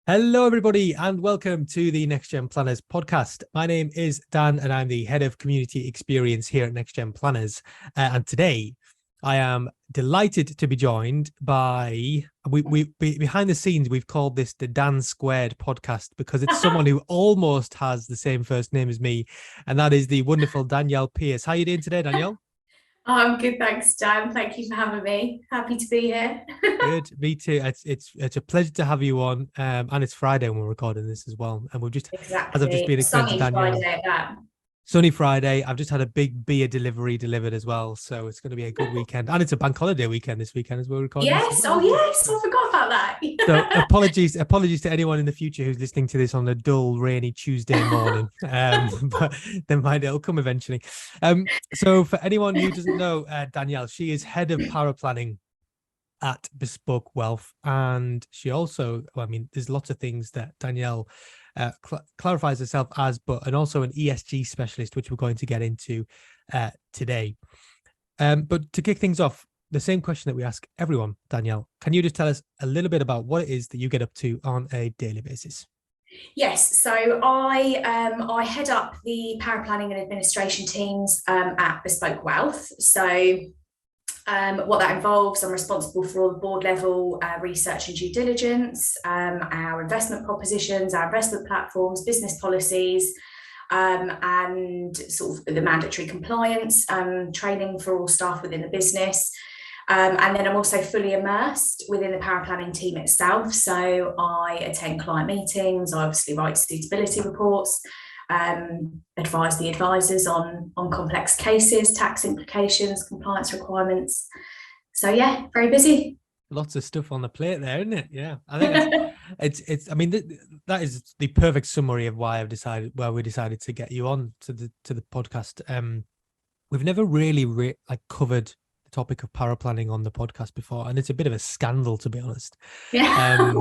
Hello, everybody, and welcome to the NextGen Planners podcast. My name is Dan, and I'm the head of community experience here at NextGen Planners. And today, I am delighted to be joined by we behind the scenes. We've called this the Dan Squared podcast because it's someone who almost has the same first name as me, and that is the wonderful Danielle Pearce. How are you doing today, Danielle? I'm good, thanks, Dan. Thank you for having me. Happy to be here. Good, me too. It's a pleasure to have you on, and it's Friday when we're recording this as well. And as I've just Exactly. been A explaining to sunny Danielle, Friday at that. sunny Friday. I've just had a big beer delivered as well, so it's going to be a good weekend, and it's a bank holiday weekend this weekend as we're recording this as Yes. well, Oh, isn't it? yes. I forgot about that. So apologies to anyone in the future who's listening to this on a dull, rainy Tuesday morning. But then it'll come eventually. So for anyone who doesn't know, Danielle, she is head of Paraplanning at Bespoke Wealth, and she also, well, I mean, there's lots of things that Danielle clarifies herself as, and also an ESG specialist, which we're going to get into today. But to kick things off, the same question that we ask everyone, Danielle, can you just tell us a little bit about what it is that you get up to on a daily basis? Yes. So I head up the paraplanning and administration teams at Bespoke Wealth. So what that involves, I'm responsible for all the board level research and due diligence, our investment propositions, our investment platforms, business policies, and sort of the mandatory compliance training for all staff within the business. And then I'm also fully immersed within the paraplanning team itself. So I attend client meetings, I obviously write suitability reports, advise the advisors on complex cases, tax implications, compliance requirements. So yeah, very busy. Lots of stuff on the plate there, isn't it? Yeah, I think it's. I mean, that is the perfect summary of why we decided to get you on to the podcast. We've never really covered the topic of paraplanning on the podcast before, and it's a bit of a scandal, to be honest. Yeah.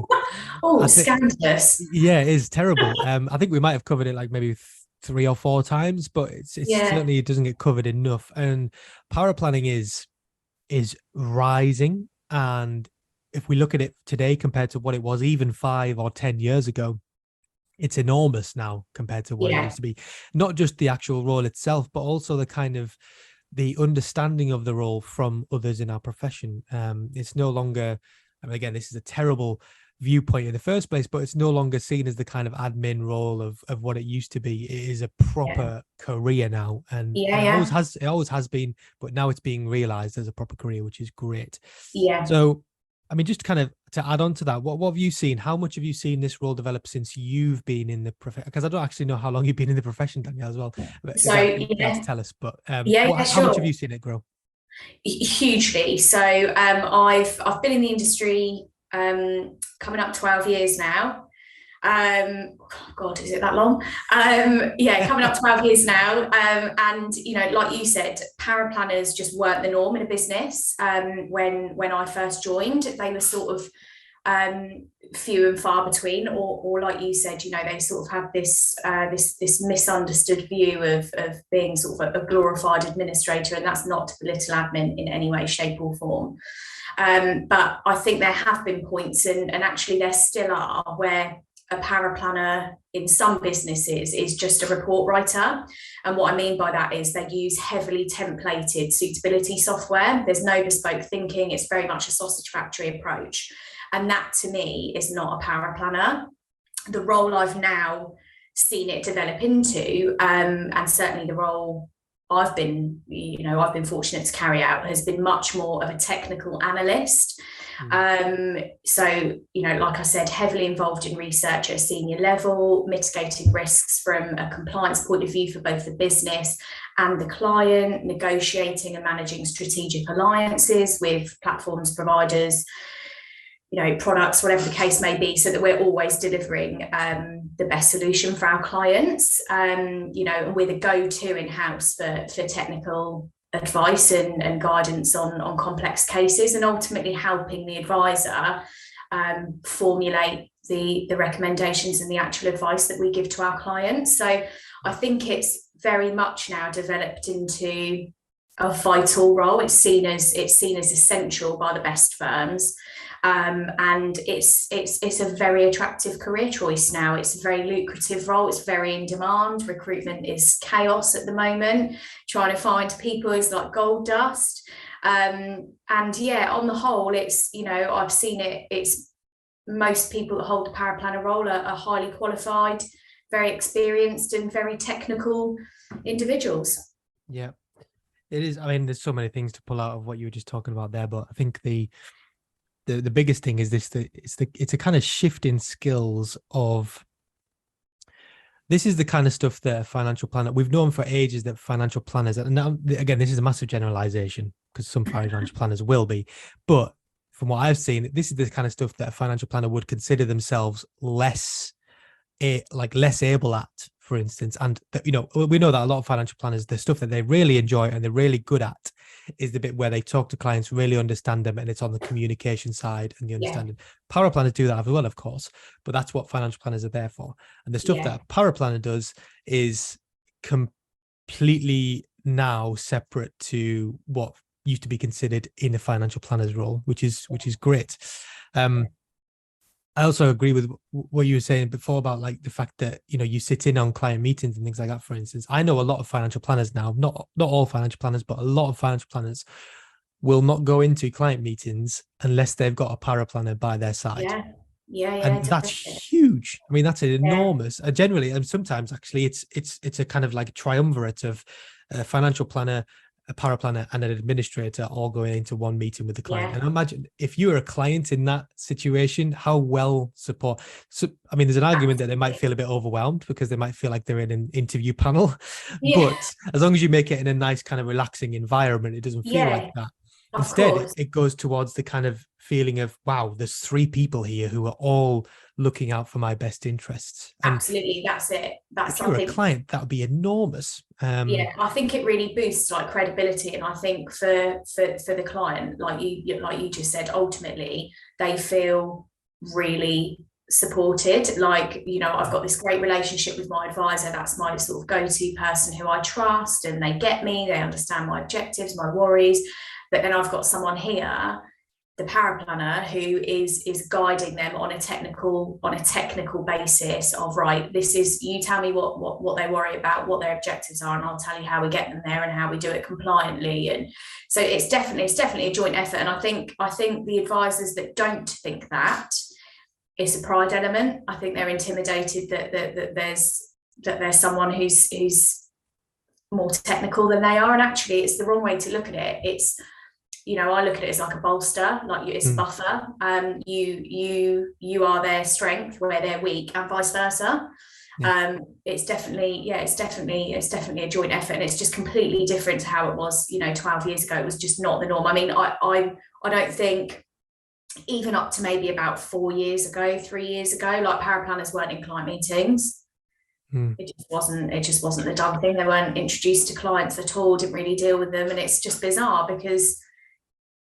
Oh, scandalous. Yeah, it is terrible. I think we might have covered it like maybe 3 or 4 times, but it's certainly, it doesn't get covered enough. And paraplanning is rising, and if we look at it today compared to what it was even 5 or 10 years ago, it's enormous now compared to what it used to be. Not just the actual role itself, but also the understanding of the role from others in our profession. It's no longer, I mean, again, this is a terrible viewpoint in the first place, but it's no longer seen as the kind of admin role of what it used to be. It is a proper career now, and it always has been, but now it's being realized as a proper career, which is great. So I mean, just kind of to add on to that, what have you seen? How much have you seen this role develop since you've been in the profession? Because I don't actually know how long you've been in the profession, Danielle, as well. So you to tell us, but how much have you seen it grow? Hugely. So I've been in the industry coming up 12 years now. God, is it that long? Coming up 12 years now. And, like you said, paraplanners just weren't the norm in a business. When I first joined, they were sort of few and far between, or like you said, they sort of have this misunderstood view of being sort of a glorified administrator, and that's not to belittle admin in any way, shape or form. But I think there have been points, and actually there still are, where a paraplanner in some businesses is just a report writer. And what I mean by that is they use heavily templated suitability software. There's no bespoke thinking. It's very much a sausage factory approach. And that to me is not a paraplanner. The role I've now seen it develop into, and certainly the role I've been fortunate to carry out, has been much more of a technical analyst. So, like I said, heavily involved in research at a senior level, mitigating risks from a compliance point of view for both the business and the client, negotiating and managing strategic alliances with platforms, providers, products, whatever the case may be, so that we're always delivering the best solution for our clients, and we're the go-to in-house for technical advice and guidance on complex cases, and ultimately helping the advisor formulate the recommendations and the actual advice that we give to our clients. So I think it's very much now developed into a vital role. It's seen as essential by the best firms. And it's a very attractive career choice now. It's a very lucrative role. It's very in demand. Recruitment is chaos at the moment. Trying to find people is like gold dust. And yeah, on the whole, it's, you know, I've seen it. It's most people that hold the paraplanner role are highly qualified, very experienced, and very technical individuals. Yeah, it is. I mean, there's so many things to pull out of what you were just talking about there, but I think the biggest thing is this, that it's a kind of shift in skills of, this is the kind of stuff that a financial planner, we've known for ages that financial planners, and now again, this is a massive generalization because some financial planners will be, but from what I've seen, this is the kind of stuff that a financial planner would consider themselves less able at, for instance. And you know, we know that a lot of financial planners, the stuff that they really enjoy and they're really good at is the bit where they talk to clients, really understand them, and it's on the communication side and the understanding. Power planners do that as well, of course, but that's what financial planners are there for. And the stuff that a power planner does is completely now separate to what used to be considered in a financial planner's role, which is great. I also agree with what you were saying before about like the fact that, you know, you sit in on client meetings and things like that. For instance, I know a lot of financial planners now, not all financial planners, but a lot of financial planners will not go into client meetings unless they've got a paraplanner by their side. And that's huge. I mean, that's an enormous, generally, and sometimes actually it's a kind of like a triumvirate of a financial planner, a paraplanner, and an administrator all going into one meeting with the client. And imagine if you were a client in that situation, how well support. So, I mean, there's an argument that they might feel a bit overwhelmed because they might feel like they're in an interview panel, but as long as you make it in a nice kind of relaxing environment, it doesn't feel like that. Instead, it goes towards the kind of feeling of, wow, there's 3 people here who are all looking out for my best interests. And absolutely, that's it. That's if you're a client, that would be enormous. I think it really boosts like credibility, and I think for the client, like you just said, ultimately they feel really supported. Like, you know, I've got this great relationship with my advisor. That's my sort of go-to person who I trust, and they get me. They understand my objectives, my worries. But then I've got someone here, the paraplanner, who is guiding them on a technical basis of, right, this is, you tell me what they worry about, what their objectives are, and I'll tell you how we get them there and how we do it compliantly. And so it's definitely a joint effort. And I think the advisors that don't think that, it's a pride element. I think they're intimidated that there's someone who's more technical than they are, and actually it's the wrong way to look at it. It's, you know, I look at it as like a bolster, like it's a buffer. You are their strength where they're weak, and vice versa. It's definitely a joint effort, and it's just completely different to how it was, you know, 12 years ago. It was just not the norm. I mean, I don't think, even up to maybe about 3 years ago, like paraplanners weren't in client meetings. It just wasn't the done thing. They weren't introduced to clients at all, didn't really deal with them, and it's just bizarre because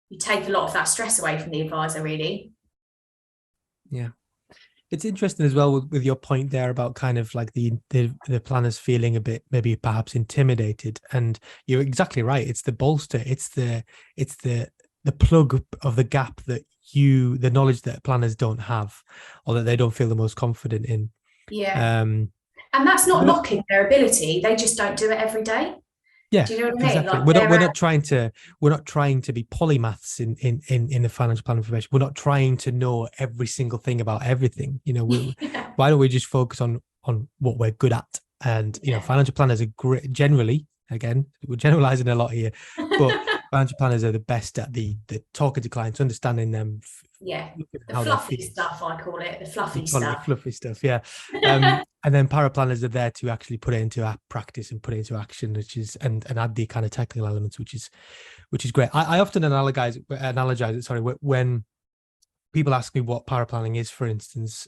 you take a lot of that stress away from the advisor, really. Yeah. It's interesting as well with your point there about kind of like the planners feeling a bit maybe perhaps intimidated, and you're exactly right. It's the bolster. It's the plug of the gap that the knowledge that planners don't have, or that they don't feel the most confident in. And that's not knocking their ability. They just don't do it every day. Yeah, do you know what I mean? exactly. Like we're not trying to be polymaths in the financial planning profession. We're not trying to know every single thing about everything. You know, why don't we just focus on what we're good at? And you know, financial planners are great. Generally, again, we're generalizing a lot here, but financial planners are the best at the talking to clients, understanding them. The fluffy stuff, I call it, the fluffy stuff. Fluffy stuff, yeah. And then paraplanners are there to actually put it into practice and put it into action, which is and add the kind of technical elements, which is great. I often analogize it. Sorry, when people ask me what paraplanning is, for instance,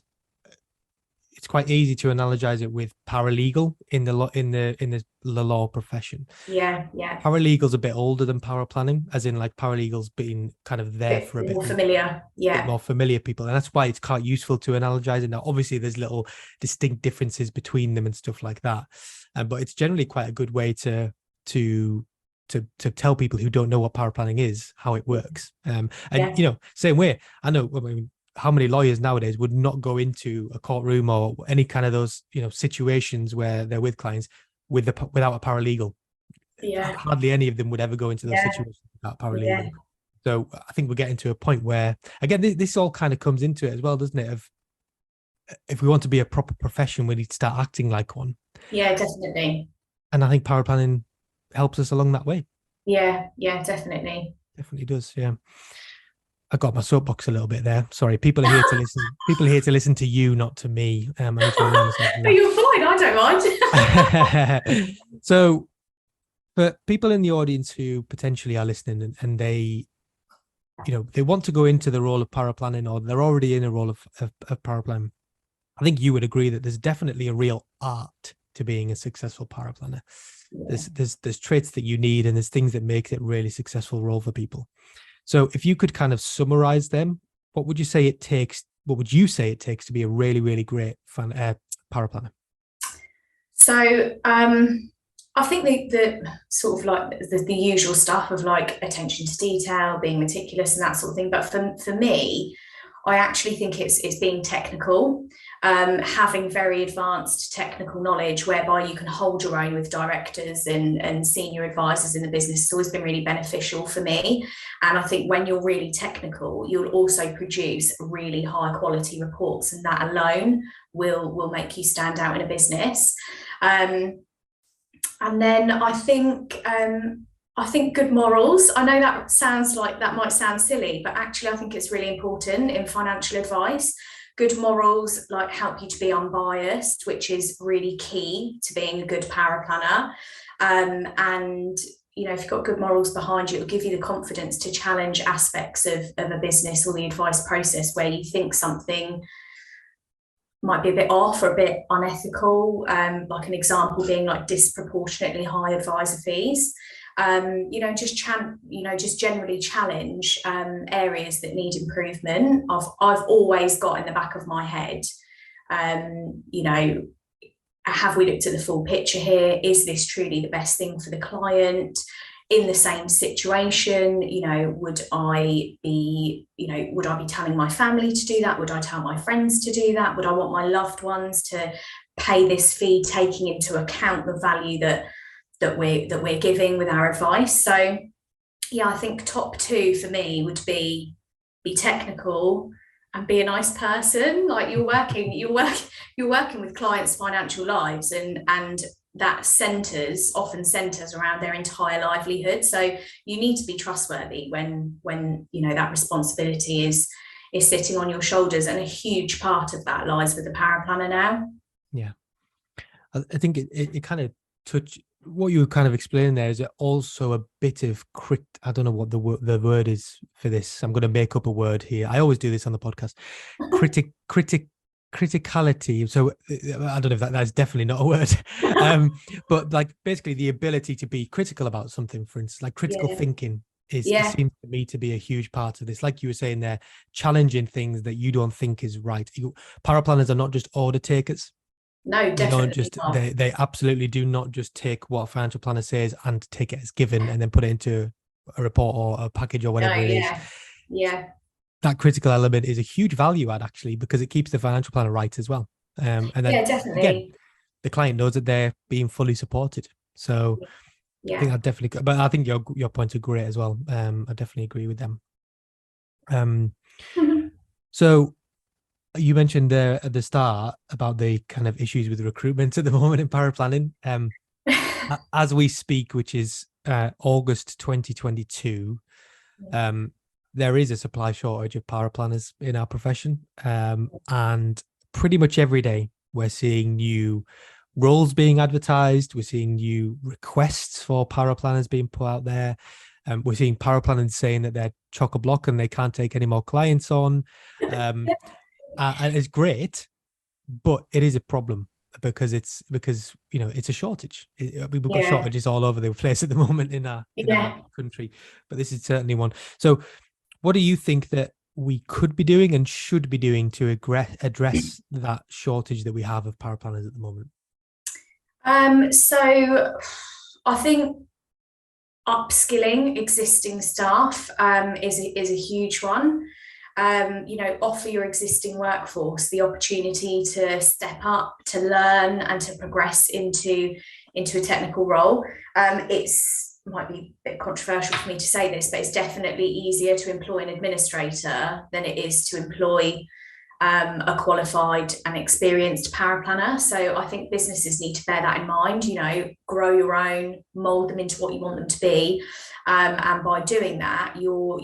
it's quite easy to analogize it with paralegal in the law profession. Paralegal's a bit older than paraplanning, as in like paralegals being kind of there for a bit more familiar, bit more familiar people, and that's why it's quite useful to analogize it. Now, obviously, there's little distinct differences between them and stuff like that, but it's generally quite a good way to to tell people who don't know what power planning is how it works. And Yeah. same way, I know, I mean, how many lawyers nowadays would not go into a courtroom or any kind of those situations where they're with clients without a paralegal. Yeah. Hardly any of them would ever go into those Yeah. situations without a Yeah. paralegal. So I think we're getting to a point where, again, this all kind of comes into it as well, doesn't it? Of if we want to be a proper profession, we need to start acting like one. Yeah, definitely. And I think power planning helps us along that way. Yeah. Yeah, definitely. Definitely does. Yeah. I got my soapbox a little bit there. Sorry, people are here to listen. People are here to listen to you, not to me. I need to remind myself of No, you're fine. I don't that. So, for people in the audience who potentially are listening and they, they want to go into the role of paraplanning, or they're already in a role of paraplanning, I think you would agree that there's definitely a real art to being a successful paraplanner. Yeah. There's traits that you need, and there's things that make it a really successful role for people. So if you could kind of summarize them, what would you say it takes? What would you say it takes to be a really, really great paraplanner? So I think the sort of like the usual stuff of like attention to detail, being meticulous and that sort of thing. But for me, I actually think it's being technical, having very advanced technical knowledge whereby you can hold your own with directors and senior advisors in the business. It's always been really beneficial for me. And I think when you're really technical, you'll also produce really high quality reports, and that alone will make you stand out in a business. And then I think good morals. I know that sounds like that might sound silly, but actually I think it's really important in financial advice. Good morals like help you to be unbiased, which is really key to being a good paraplanner. And if you've got good morals behind you, it'll give you the confidence to challenge aspects of a business or the advice process where you think something might be a bit off or a bit unethical, like an example being like disproportionately high advisor fees. Just generally challenge areas that need improvement. I've always got in the back of my head, have we looked at the full picture here? Is this truly the best thing for the client? In the same situation, would I be telling my family to do that? Would I tell my friends to do that? Would I want my loved ones to pay this fee, taking into account the value that we're giving with our advice? So yeah, I think top two for me would be technical and be a nice person. Like you're working with clients' financial lives, and that often centers around their entire livelihood. So you need to be trustworthy when that responsibility is sitting on your shoulders, and a huge part of that lies with the paraplanner now. Yeah, I think it kind of touch what you were kind of explaining there is also a bit of I don't know what the word is for this. I'm going to make up a word here. I always do this on the podcast. Criticality. So I don't know if that's definitely not a word. But like basically the ability to be critical about something, for instance, like critical thinking seems to me to be a huge part of this. Like you were saying there, challenging things that you don't think is right. Paraplanners are not just order takers. No, definitely not. They absolutely do not just take what a financial planner says and take it as given and then put it into a report or a package or whatever it is. Yeah. That critical element is a huge value add actually, because it keeps the financial planner right as well. And then definitely. Again, the client knows that they're being fully supported. So I think I definitely, but I think your points are great as well. I definitely agree with them. So you mentioned there at the start about the kind of issues with recruitment at the moment in paraplanning. As we speak, which is August 2022, there is a supply shortage of paraplanners in our profession. And pretty much every day we're seeing new roles being advertised. We're seeing new requests for paraplanners being put out there. We're seeing paraplanners saying that they're chock-a-block and they can't take any more clients on. And it's great, but it is a problem because it's a shortage. We've got shortages all over the place at the moment in our country, but this is certainly one. So what do you think that we could be doing and should be doing to address that shortage that we have of paraplanners at the moment? So I think upskilling existing staff is a huge one. Offer your existing workforce the opportunity to step up, to learn, and to progress into a technical role. Might be a bit controversial for me to say this, but it's definitely easier to employ an administrator than it is to employ a qualified and experienced paraplanner. So I think businesses need to bear that in mind, grow your own, mold them into what you want them to be. And by doing that, you'll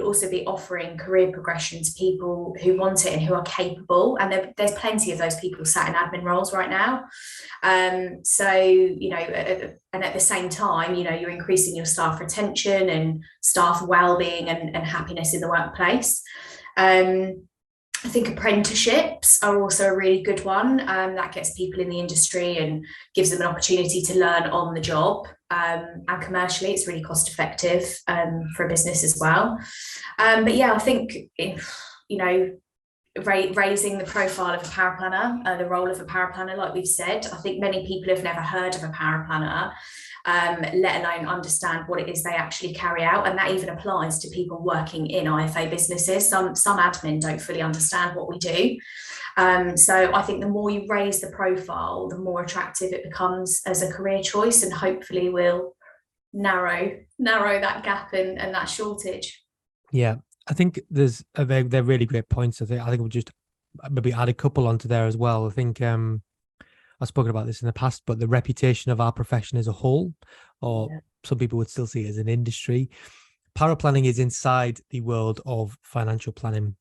also be offering career progression to people who want it and who are capable. And there's plenty of those people sat in admin roles right now. And at the same time, you're increasing your staff retention and staff well-being and happiness in the workplace. I think apprenticeships are also a really good one. That gets people in the industry and gives them an opportunity to learn on the job. And commercially, it's really cost effective for a business as well. But yeah, I think, raising the profile of a paraplanner, the role of a paraplanner, like we've said, I think many people have never heard of a paraplanner, let alone understand what it is they actually carry out. And that even applies to people working in IFA businesses. Some admin don't fully understand what we do. So I think the more you raise the profile, the more attractive it becomes as a career choice, and hopefully will narrow that gap and that shortage. Yeah, I think they're really great points. I think we'll just maybe add a couple onto there as well. I think I've spoken about this in the past, but the reputation of our profession as a whole, or some people would still see it as an industry. Paraplanning is inside the world of financial planning,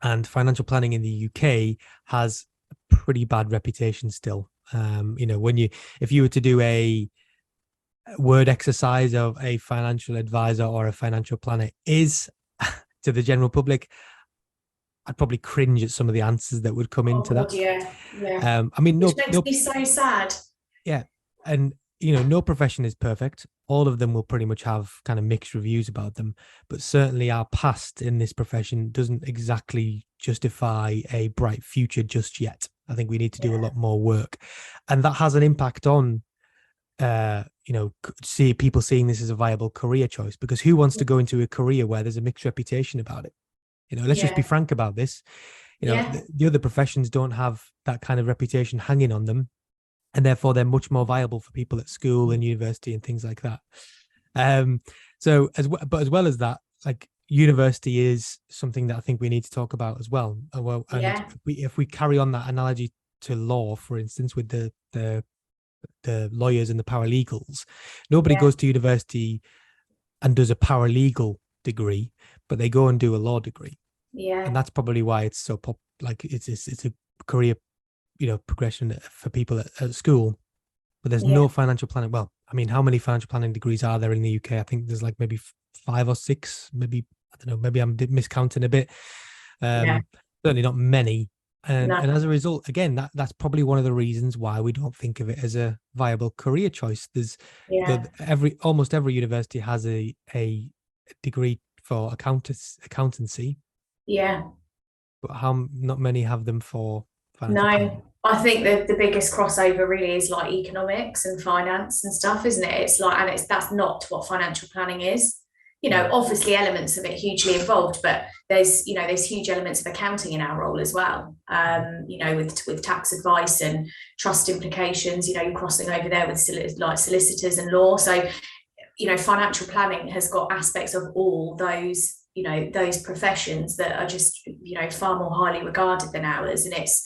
and financial planning in the UK has a pretty bad reputation still. If you were to do a word exercise of a financial advisor or a financial planner is to the general public, I'd probably cringe at some of the answers that would come into that. Yeah. Which makes me so sad. Yeah, and no profession is perfect. All of them will pretty much have kind of mixed reviews about them, but certainly our past in this profession doesn't exactly justify a bright future just yet. I think we need to do a lot more work, and that has an impact on see people seeing this as a viable career choice, because who wants to go into a career where there's a mixed reputation about it? Let's just be frank about this. The other professions don't have that kind of reputation hanging on them, and therefore they're much more viable for people at school and university and things like that. But as well as that, like, university is something that I think we need to talk about as well. If we carry on that analogy to law, for instance, with the lawyers and the paralegals, nobody goes to university and does a paralegal degree, but they go and do a law degree. And that's probably why it's so it's a career progression for people at school. But there's no financial planning. Well, I mean, how many financial planning degrees are there in the UK? I think there's like maybe 5 or 6, maybe, I don't know, maybe I'm miscounting a bit. Certainly not many. And as a result, again, that's probably one of the reasons why we don't think of it as a viable career choice. There's almost every university has a degree for accountancy. But not many have them for financial planning. I think the biggest crossover really is like economics and finance and stuff, isn't it? It's like, and that's not what financial planning is. Obviously elements of it hugely involved, but there's huge elements of accounting in our role as well. With tax advice and trust implications, you're crossing over there with solicitors and law. So, financial planning has got aspects of all those, those professions that are just, far more highly regarded than ours. And it's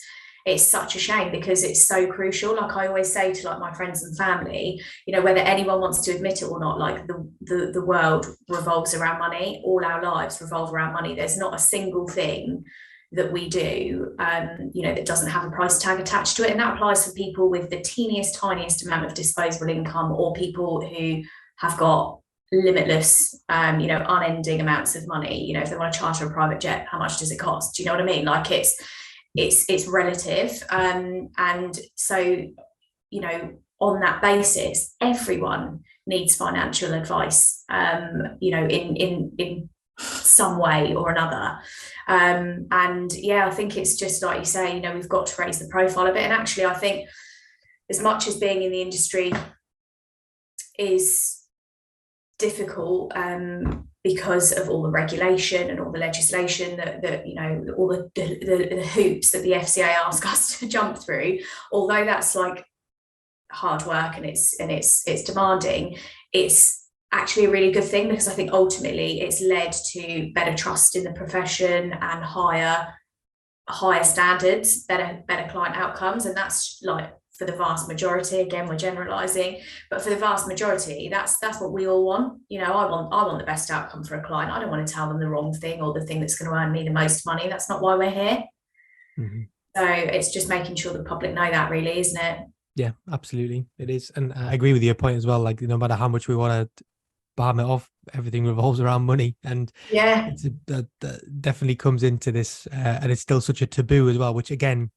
such a shame, because it's so crucial. Like I always say to my friends and family, whether anyone wants to admit it or not, like the world revolves around money. All our lives revolve around money. There's not a single thing that we do, that doesn't have a price tag attached to it. And that applies for people with the tiniest amount of disposable income, or people who have got limitless, unending amounts of money. If they want to charter a private jet, how much does it cost? Do you know what I mean? Like it's relative. And so, on that basis, everyone needs financial advice, in some way or another. I think it's just like you say, we've got to raise the profile a bit. And actually, I think as much as being in the industry is difficult because of all the regulation and all the legislation that you know, all the hoops that the FCA ask us to jump through. Although that's like hard work and it's demanding, it's actually a really good thing, because I think ultimately it's led to better trust in the profession and higher standards, better client outcomes. And that's like, for the vast majority, again, we're generalizing, but for the vast majority, that's what we all want. You know, I want the best outcome for a client. I don't want to tell them the wrong thing or the thing that's going to earn me the most money. That's not why we're here. Mm-hmm. So it's just making sure the public know that, really, isn't it? Yeah, absolutely, it is. And I agree with your point as well. Like, no matter how much we want to palm it off, everything revolves around money, and that definitely comes into this, and it's still such a taboo as well, which again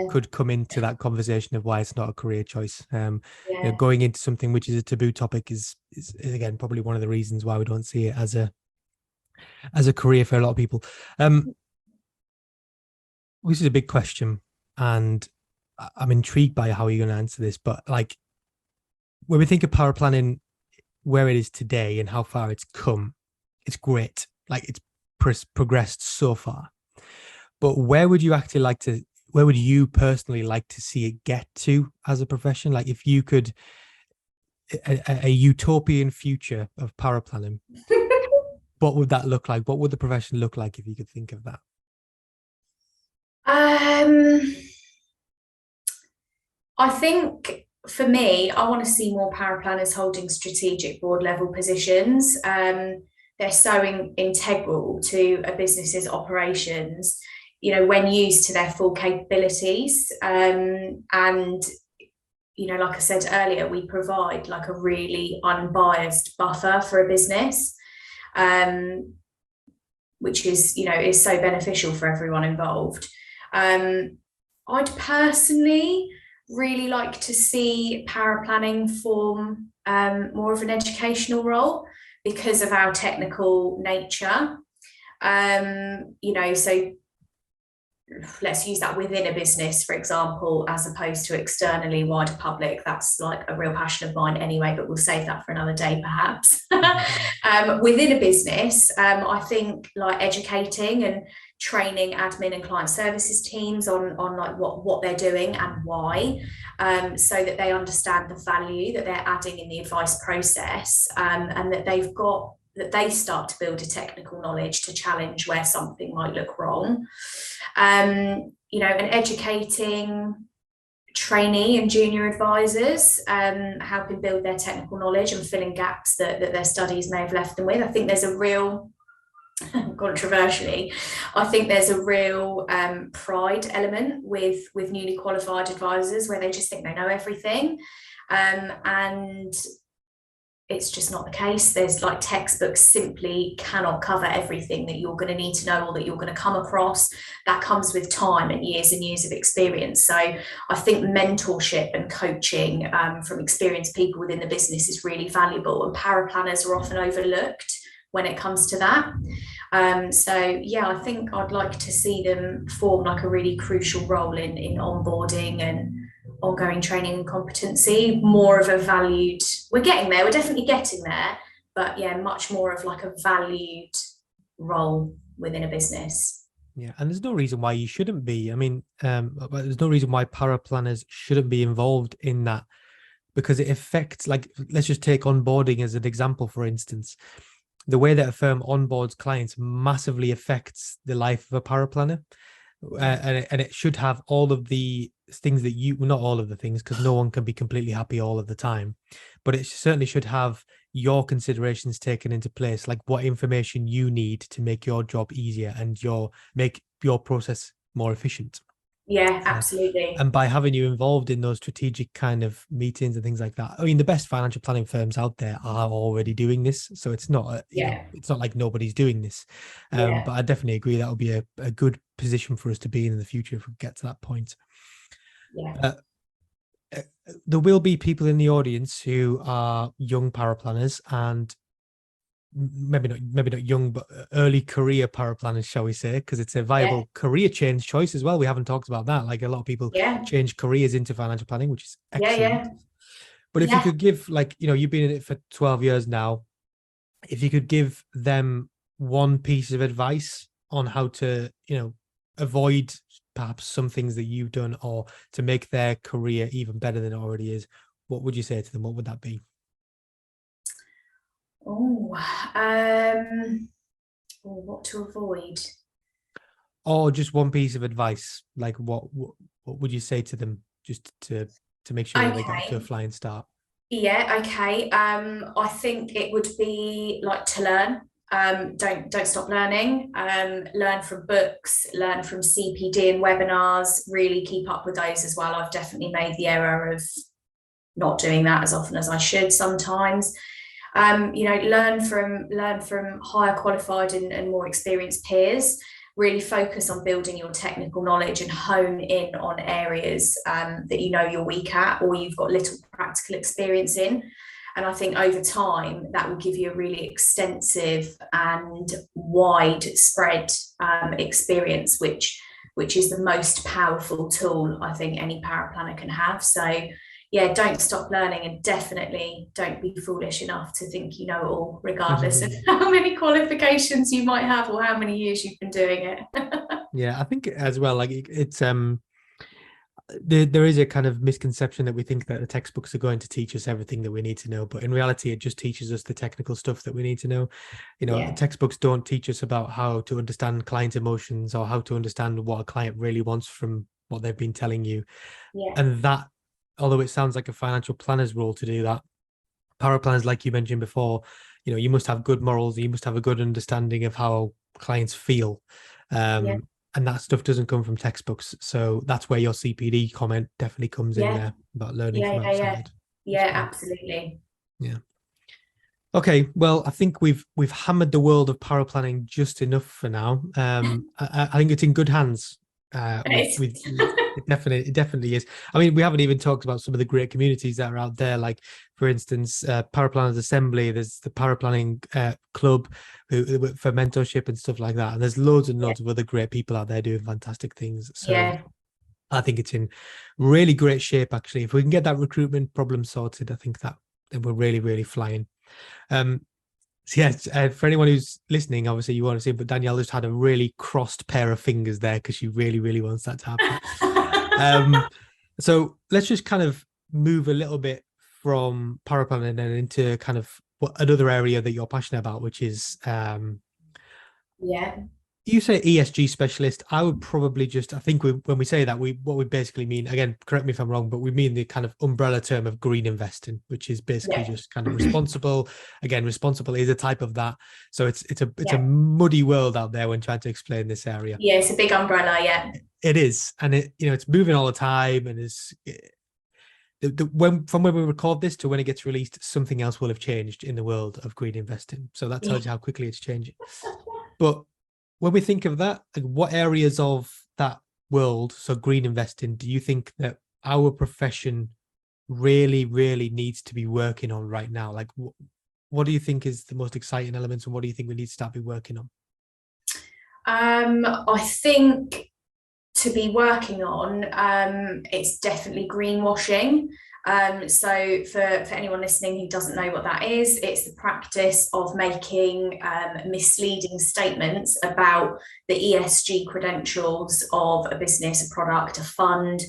could come into that conversation of why it's not a career choice. You know, going into something which is a taboo topic is again probably one of the reasons why we don't see it as a career for a lot of people. This is a big question, and I'm intrigued by how you're going to answer this, but like, when we think of paraplanning, where it is today and how far it's come, it's great. Like, it's progressed so far, but where would you personally like to see it get to as a profession? Like, if you could, a utopian future of paraplanning, what would that look like? What would the profession look like if you could think of that? I think for me, I want to see more paraplanners holding strategic board level positions. They're so integral to a business's operations, you know, when used to their full capabilities. And, you know, like I said earlier, we provide like a really unbiased buffer for a business, which is, you know, is so beneficial for everyone involved. I'd personally really like to see paraplanning form more of an educational role because of our technical nature. You know, so let's use that within a business, for example, as opposed to externally, wider public. That's like a real passion of mine anyway, but we'll save that for another day, perhaps. Within a business, I think like educating and training admin and client services teams on like what they're doing and why, so that they understand the value that they're adding in the advice process, and that they start to build a technical knowledge to challenge where something might look wrong. You know, and educating trainee and junior advisors, helping build their technical knowledge and filling gaps that their studies may have left them with. I think there's a real, controversially, I think there's a real pride element with newly qualified advisors, where they just think they know everything, and it's just not the case. There's like textbooks simply cannot cover everything that you're going to need to know or that you're going to come across. That comes with time and years of experience. So I think mentorship and coaching from experienced people within the business is really valuable, and paraplanners are often overlooked when it comes to that. So yeah, I think I'd like to see them form like a really crucial role in onboarding and ongoing training and competency, more of a valued, we're getting there, we're definitely getting there, but yeah, much more of like a valued role within a business. Yeah, and there's no reason why you shouldn't be. I mean, there's no reason why paraplanners shouldn't be involved in that, because it affects, like, let's just take onboarding as an example, for instance. The way that a firm onboards clients massively affects the life of a paraplanner. And it should have all of the things that not all of the things, because no one can be completely happy all of the time, but it certainly should have your considerations taken into place, like what information you need to make your job easier and make your process more efficient. Yeah, absolutely. And by having you involved in those strategic kind of meetings and things like that, I mean, the best financial planning firms out there are already doing this, so it's not you know, it's not like nobody's doing this. But I definitely agree that would be a good position for us to be in the future if we get to that point. There will be people in the audience who are young paraplanners, and maybe not young, but early career paraplanners, shall we say, because it's a viable career change choice as well. We haven't talked about that. Like, a lot of people change careers into financial planning, which is excellent. But if you could give, like, you know, you've been in it for 12 years now, if you could give them one piece of advice on how to, avoid perhaps some things that you've done, or to make their career even better than it already is, what would you say to them? What would that be? What to avoid? Or just one piece of advice, like what would you say to them, just to make sure that they get off to a Okay. flying start? Yeah, okay. I think it would be like to learn. Don't stop learning. Learn from books, learn from CPD and webinars, really keep up with those as well. I've definitely made the error of not doing that as often as I should sometimes. Learn from higher qualified and more experienced peers. Really focus on building your technical knowledge and hone in on areas that you know you're weak at or you've got little practical experience in. And I think over time that will give you a really extensive and widespread experience, which is the most powerful tool I think any paraplanner can have. So yeah, don't stop learning, and definitely don't be foolish enough to think you know it all, regardless of how many qualifications you might have or how many years you've been doing it. Yeah, I think as well, like it's there is a kind of misconception that we think that the textbooks are going to teach us everything that we need to know, but in reality, it just teaches us the technical stuff that we need to know. Yeah. Textbooks don't teach us about how to understand client emotions or how to understand what a client really wants from what they've been telling you. Yeah. And that, although it sounds like a financial planner's role to do that, paraplanners, like you mentioned before, you must have good morals, you must have a good understanding of how clients feel. Yeah. And that stuff doesn't come from textbooks. So that's where your CPD comment definitely comes in Yeah. there about learning Yeah. from Yeah. Yeah. outside. Yeah, absolutely. Yeah. Okay, well, I think we've hammered the world of paraplanning just enough for now. I think it's in good hands. With it definitely is. I mean, we haven't even talked about some of the great communities that are out there. Like, for instance, Paraplanners Assembly. There's the Paraplanning Club for mentorship and stuff like that. And there's loads and Yeah. loads of other great people out there doing fantastic things. So Yeah. I think it's in really great shape. Actually, if we can get that recruitment problem sorted, I think that we're really, really flying. So yes, for anyone who's listening, obviously you want to see, but Danielle just had a really crossed pair of fingers there because she really, really wants that to happen. So let's just kind of move a little bit from paraplanning and into kind of another area that you're passionate about, which is Yeah. you say ESG specialist. I would probably just, I think when we say that, what we basically mean, again, correct me if I'm wrong, but we mean the kind of umbrella term of green investing, which is basically Yeah. just kind of responsible. Again, responsible is a type of that. So it's a Yeah. muddy world out there when trying to explain this area. Yeah, it's a big umbrella. Yeah. It is, and it's moving all the time, and from when we record this to when it gets released, something else will have changed in the world of green investing. So that tells you how quickly it's changing. But when we think of that, like, what areas of that world, so green investing, do you think that our profession really, really needs to be working on right now? Like, what do you think is the most exciting elements, and what do you think we need to start be working on? I think to be working on, it's definitely greenwashing. So for anyone listening who doesn't know what that is, it's the practice of making misleading statements about the ESG credentials of a business, a product, a fund,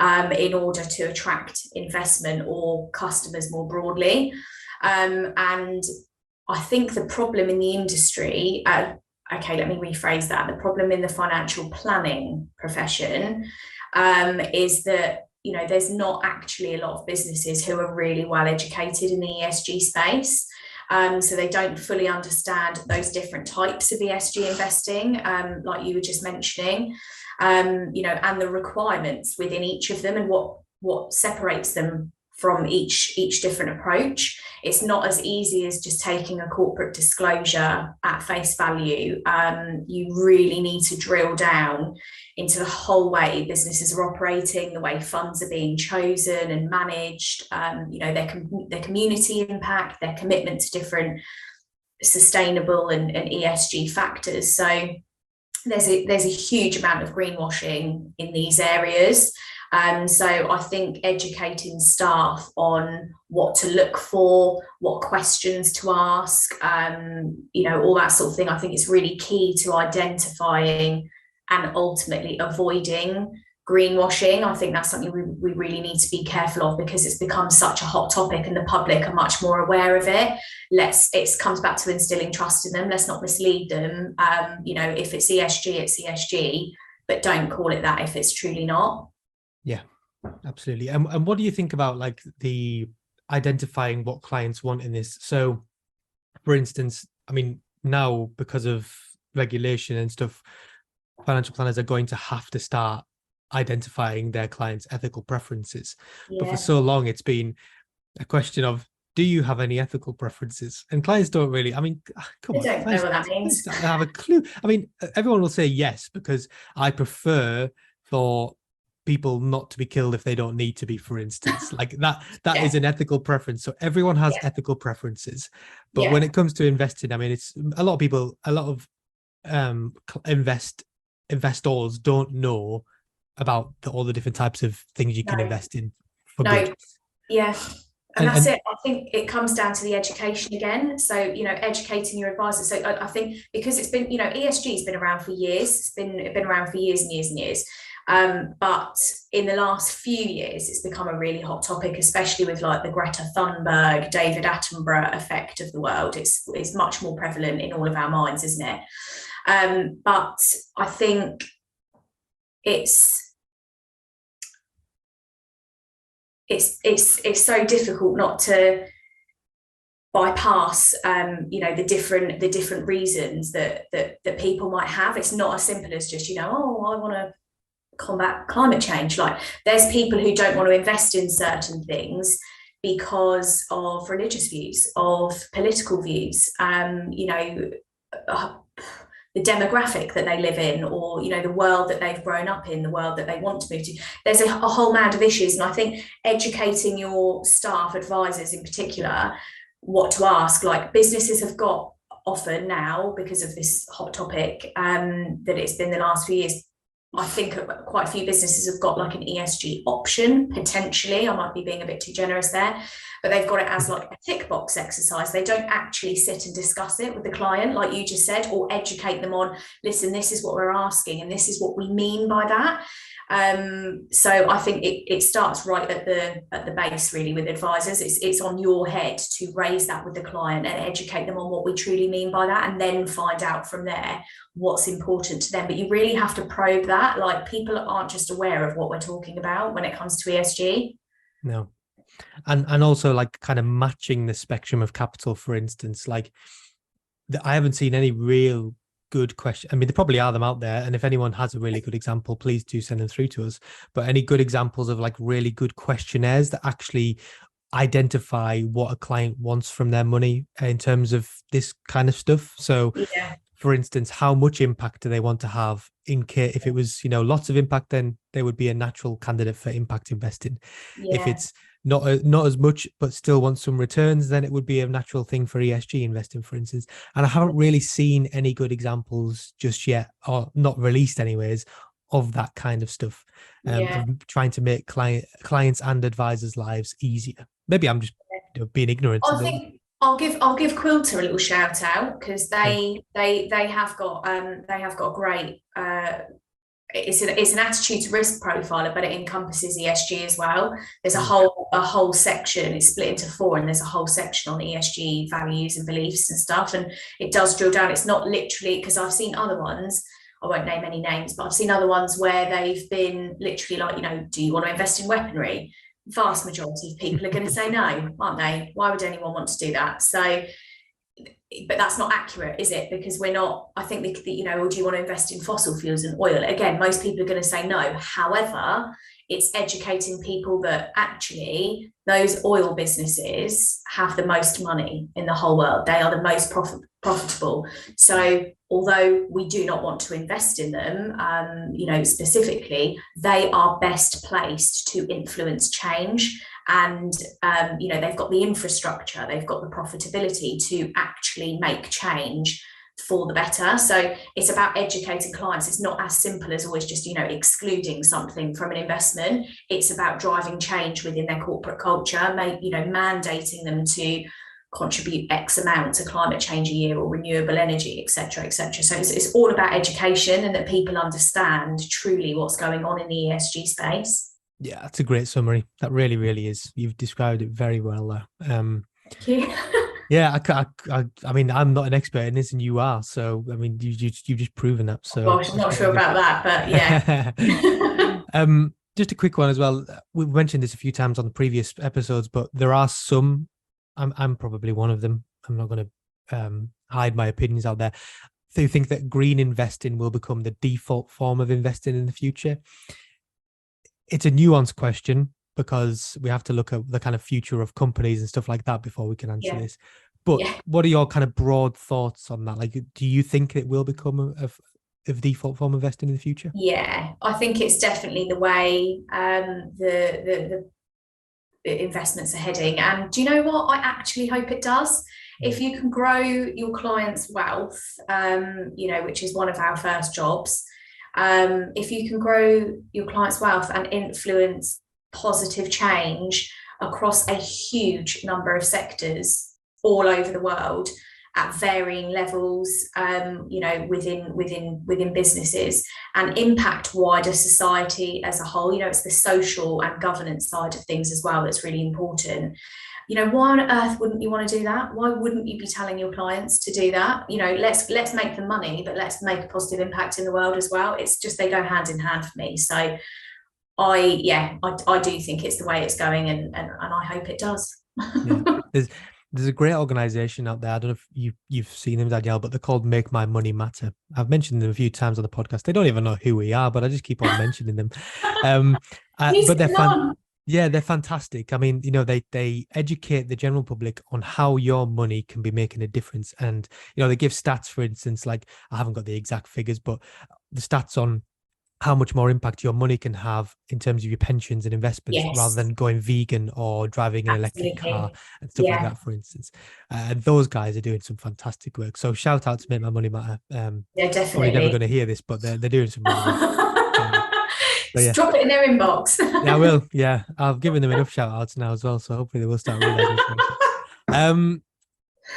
in order to attract investment or customers more broadly. And I think the problem in the industry, okay, let me rephrase that. The problem in the financial planning profession is that there's not actually a lot of businesses who are really well educated in the ESG space. So they don't fully understand those different types of ESG investing, like you were just mentioning, and the requirements within each of them and what separates them from each different approach. It's not as easy as just taking a corporate disclosure at face value. You really need to drill down into the whole way businesses are operating, the way funds are being chosen and managed, their community impact, their commitment to different sustainable and ESG factors. So there's a huge amount of greenwashing in these areas. So I think educating staff on what to look for, what questions to ask, all that sort of thing, I think is really key to identifying and ultimately avoiding greenwashing. I think that's something we really need to be careful of, because it's become such a hot topic and the public are much more aware of it. It comes back to instilling trust in them. Let's not mislead them. If it's ESG, it's ESG, but don't call it that if it's truly not. Yeah, absolutely. And what do you think about like the identifying what clients want in this? So for instance, I mean, now because of regulation and stuff, financial planners are going to have to start identifying their clients' ethical preferences. Yeah. But for so long, it's been a question of, do you have any ethical preferences? And clients don't really, I mean, come on. They don't know what that means. I have a clue. I mean, everyone will say yes, because I prefer for people not to be killed if they don't need to be, for instance. Like that is an ethical preference. So everyone has ethical preferences. But when it comes to investing, I mean, it's a lot of investors don't know about all the different types of things you can invest in for good. Yeah. And that's it. I think it comes down to the education again. So, educating your advisors. So I think because it's been, ESG has been around for years. It's been around for years and years and years. But in the last few years, it's become a really hot topic, especially with like the Greta Thunberg, David Attenborough effect of the world. It's much more prevalent in all of our minds, isn't it? But I think it's so difficult not to bypass the different reasons that people might have. It's not as simple as just I want to combat climate change. Like, there's people who don't want to invest in certain things because of religious views, of political views, the demographic that they live in, or the world that they've grown up in, the world that they want to move to. There's a whole mound of issues, and I think educating your staff, advisors in particular, what to ask. Like, businesses have got often now, because of this hot topic that it's been the last few years, I think quite a few businesses have got like an ESG option, potentially. I might be being a bit too generous there, but they've got it as like a tick box exercise. They don't actually sit and discuss it with the client, like you just said, or educate them on, listen, this is what we're asking and this is what we mean by that. So I think it starts right at the base, really, with advisors. It's on your head to raise that with the client and educate them on what we truly mean by that, and then find out from there what's important to them. But you really have to probe that. Like, people aren't just aware of what we're talking about when it comes to ESG. No. And also, like, kind of matching the spectrum of capital, for instance. Like, I haven't seen any real good question. I mean, there probably are them out there, and if anyone has a really good example, please do send them through to us. But any good examples of like really good questionnaires that actually identify what a client wants from their money in terms of this kind of stuff. So for instance, how much impact do they want to have? In case, if it was lots of impact, then they would be a natural candidate for impact investing. If it's not as much but still want some returns, then it would be a natural thing for ESG investing, for instance. And I haven't really seen any good examples just yet, or not released anyways, of that kind of stuff. Of trying to make clients and advisors' lives easier. Maybe I'm just being ignorant. I think I'll give Quilter a little shout out, because they have got a great it's an attitude to risk profiler, but it encompasses ESG as well. There's a whole section. It's split into 4, and there's a whole section on ESG values and beliefs and stuff, and it does drill down. It's not literally, because I've seen other ones, I won't name any names, but I've seen other ones where they've been literally like, do you want to invest in weaponry? Vast majority of people are going to say no, aren't they? Why would anyone want to do that? So, but that's not accurate, is it? Because we're not, I think or do you want to invest in fossil fuels and oil? Again, most people are going to say no. However, it's educating people that actually those oil businesses have the most money in the whole world. They are the most profitable. So although we do not want to invest in them, specifically, they are best placed to influence change. And, they've got the infrastructure, they've got the profitability to actually make change for the better. So it's about educating clients. It's not as simple as always just, excluding something from an investment. It's about driving change within their corporate culture, mandating them to contribute X amount to climate change a year or renewable energy, etc., etc. So it's all about education and that people understand truly what's going on in the ESG space. Yeah, that's a great summary. That really, really is. You've described it very well there. Thank you. Yeah, I mean, I'm not an expert in this, and you are. So, I mean, you've just proven that. So, Gosh, I'm not sure about that, but yeah. Just a quick one as well. We've mentioned this a few times on the previous episodes, but there are some. I'm probably one of them. I'm not going to hide my opinions out there. Who think that green investing will become the default form of investing in the future? It's a nuanced question, because we have to look at the kind of future of companies and stuff like that before we can answer this. But what are your kind of broad thoughts on that? Like, do you think it will become a default form of investing in the future? Yeah, I think it's definitely the way the investments are heading. And do you know what? I actually hope it does. If you can grow your clients' wealth, which is one of our first jobs, if you can grow your clients' wealth and influence positive change across a huge number of sectors all over the world at varying levels, within businesses, and impact wider society as a whole. It's the social and governance side of things as well that's really important. Why on earth wouldn't you want to do that? Why wouldn't you be telling your clients to do that? Let's make the money, but let's make a positive impact in the world as well. It's just, they go hand in hand for me. So I do think it's the way it's going, and I hope it does. Yeah. There's a great organization out there. I don't know if you've seen them, Danielle, but they're called Make My Money Matter. I've mentioned them a few times on the podcast. They don't even know who we are, but I just keep on mentioning them. But they're fantastic. I mean, they educate the general public on how your money can be making a difference. And, they give stats, for instance, like, I haven't got the exact figures, but the stats on how much more impact your money can have in terms of your pensions and investments, rather than going vegan or driving an electric car and stuff like that, for instance. And those guys are doing some fantastic work. So shout out to Make My Money Matter. Definitely. Probably never going to hear this, but they're doing some really good. Drop it in their inbox. Yeah, I will. Yeah, I've given them enough shout outs now as well, so hopefully they will start realizing.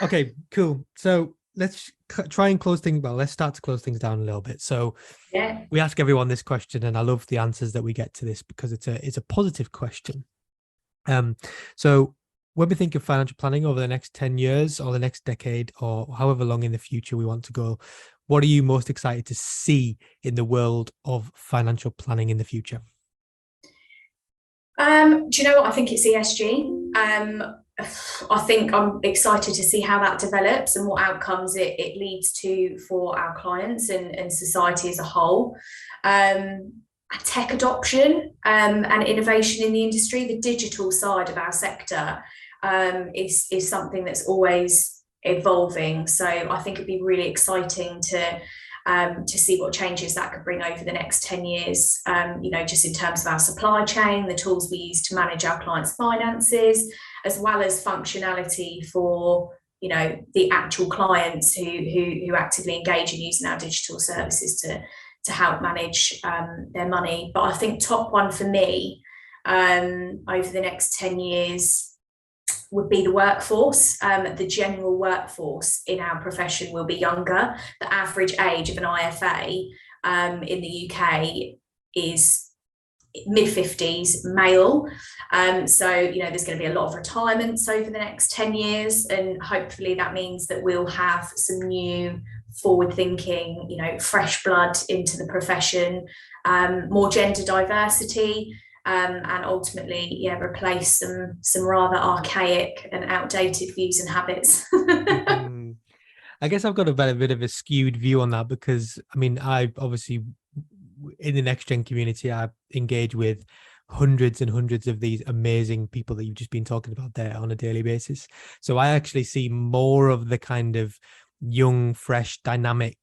Okay, cool. So let's try and close things. Well, let's start to close things down a little bit. So we ask everyone this question, and I love the answers that we get to this, because it's a positive question. So when we think of financial planning over the next 10 years or the next decade, or however long in the future we want to go, what are you most excited to see in the world of financial planning in the future? Do you know what? I think it's ESG. I think I'm excited to see how that develops and what outcomes it leads to for our clients and society as a whole. Tech adoption and innovation in the industry, the digital side of our sector, is something that's always evolving. So I think it'd be really exciting to see what changes that could bring over the next 10 years, just in terms of our supply chain, the tools we use to manage our clients' finances, as well as functionality for, the actual clients who actively engage in using our digital services to help manage their money. But I think top one for me over the next 10 years would be the workforce. The general workforce in our profession will be younger. The average age of an IFA in the UK is mid-50s, male. So, there's going to be a lot of retirements over the next 10 years. And hopefully that means that we'll have some new forward-thinking, fresh blood into the profession, more gender diversity, and ultimately, replace some rather archaic and outdated views and habits. I guess I've got a bit of a skewed view on that, because I mean, I obviously, in the NextGen community, I engage with hundreds and hundreds of these amazing people that you've just been talking about there on a daily basis. So I actually see more of the kind of young, fresh, dynamic,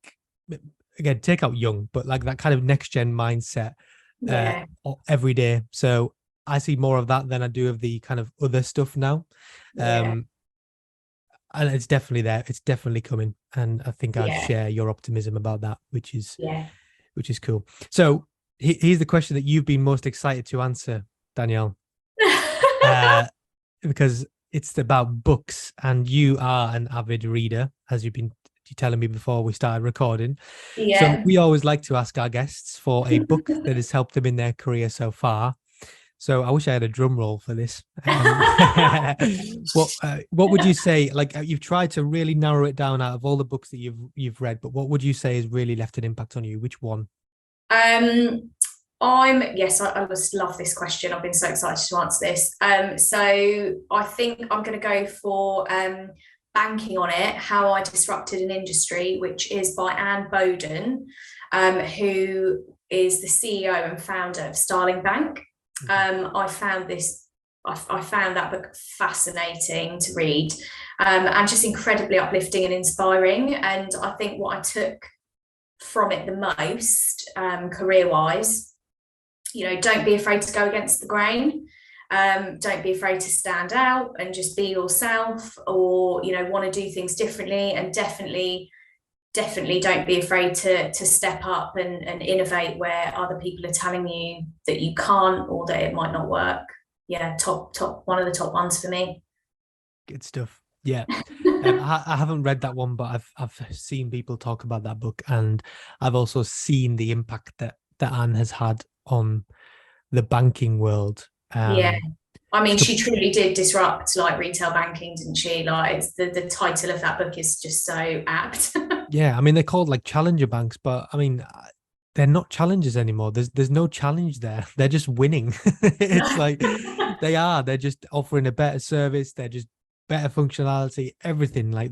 again, take out young, but like that kind of NextGen mindset every day. So I see more of that than I do of the kind of other stuff now. And it's definitely there. It's definitely coming. And I think I share your optimism about that, which is cool. So here's the question that you've been most excited to answer, Danielle, because it's about books, and you are an avid reader, as you've been telling me before we started recording. So we always like to ask our guests for a book that has helped them in their career so far. So I wish I had a drum roll for this. What would you say? Like, you've tried to really narrow it down out of all the books that you've read, but what would you say has really left an impact on you? Which one? I just love this question. I've been so excited to answer this. So I think I'm going to go for Banking on It, How I Disrupted an Industry, which is by Anne Bowden, who is the CEO and founder of Starling Bank. I found that book fascinating to read, and just incredibly uplifting and inspiring. And I think what I took from it the most, career-wise, don't be afraid to go against the grain. Don't be afraid to stand out and just be yourself, or want to do things differently, and definitely don't be afraid to step up and innovate where other people are telling you that you can't or that it might not work. Top one of the top ones for me. Good stuff. I haven't read that one, but I've seen people talk about that book, and I've also seen the impact that Anne has had on the banking world. I mean, she truly did disrupt like retail banking, didn't she? Like, it's the title of that book is just so apt. I mean, they're called like challenger banks, but I mean, they're not challengers anymore. There's no challenge there. They're just winning. It's like they're just offering a better service. They're just better functionality, everything. Like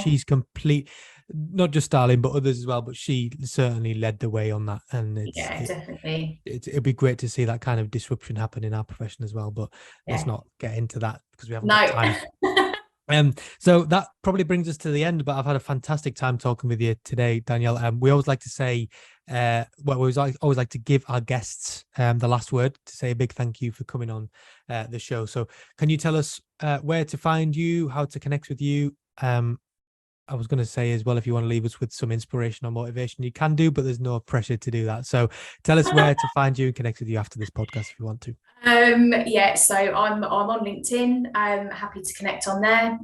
she's complete, not just Starling, but others as well. But she certainly led the way on that. And definitely. It'd be great to see that kind of disruption happen in our profession as well. But let's not get into that because we haven't got time. So that probably brings us to the end, but I've had a fantastic time talking with you today, Danielle. We always like to say, we always like to give our guests the last word, to say a big thank you for coming on the show. So can you tell us where to find you, how to connect with you? I was going to say as well, if you want to leave us with some inspiration or motivation, you can do, but there's no pressure to do that. So tell us where to find you and connect with you after this podcast if you want to. So I'm on LinkedIn. I'm happy to connect on there,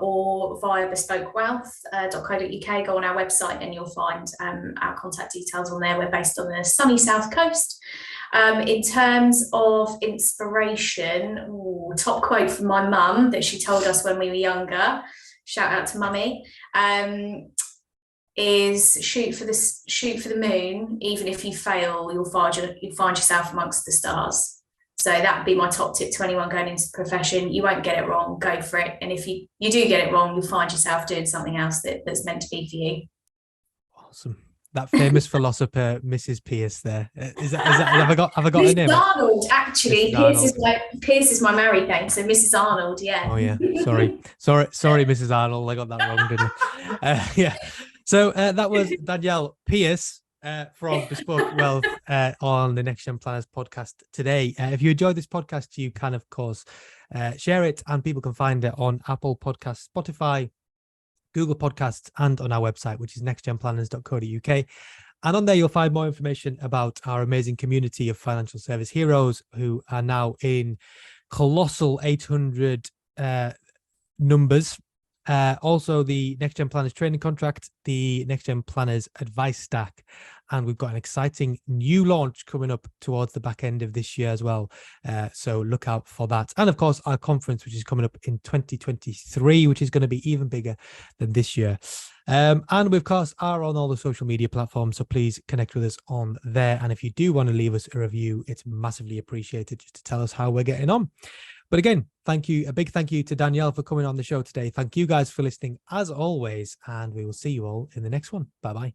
or via bespokewealth.co.uk. Go on our website and you'll find our contact details on there. We're based on the sunny South Coast. In terms of inspiration, top quote from my mum that she told us when we were younger. Shout out to mummy. Is shoot for the moon. Even if you fail, you'll find yourself amongst the stars. So that would be my top tip to anyone going into the profession. You won't get it wrong. Go for it. And if you do get it wrong, you'll find yourself doing something else that's meant to be for you. Awesome. That famous philosopher, Mrs. Pearce. There is that. Have I got her name? Arnold, actually. Pearce is my married name, so Mrs. Arnold. Yeah. Oh yeah. Sorry, Mrs. Arnold. I got that wrong, didn't I? So that was Danielle Pearce from Bespoke Wealth on the NextGen Planners podcast today. If you enjoyed this podcast, you can of course share it, and people can find it on Apple Podcasts, Spotify, Google Podcasts, and on our website, which is nextgenplanners.co.uk. And on there, you'll find more information about our amazing community of financial service heroes who are now in colossal 800 numbers. Also, the NextGen Planners training contract, the NextGen Planners advice stack, and we've got an exciting new launch coming up towards the back end of this year as well. So look out for that. And of course, our conference, which is coming up in 2023, which is going to be even bigger than this year. And we, of course, are on all the social media platforms, so please connect with us on there. And if you do want to leave us a review, it's massively appreciated, just to tell us how we're getting on. But again, a big thank you to Danielle for coming on the show today. Thank you guys for listening as always, and we will see you all in the next one. Bye-bye.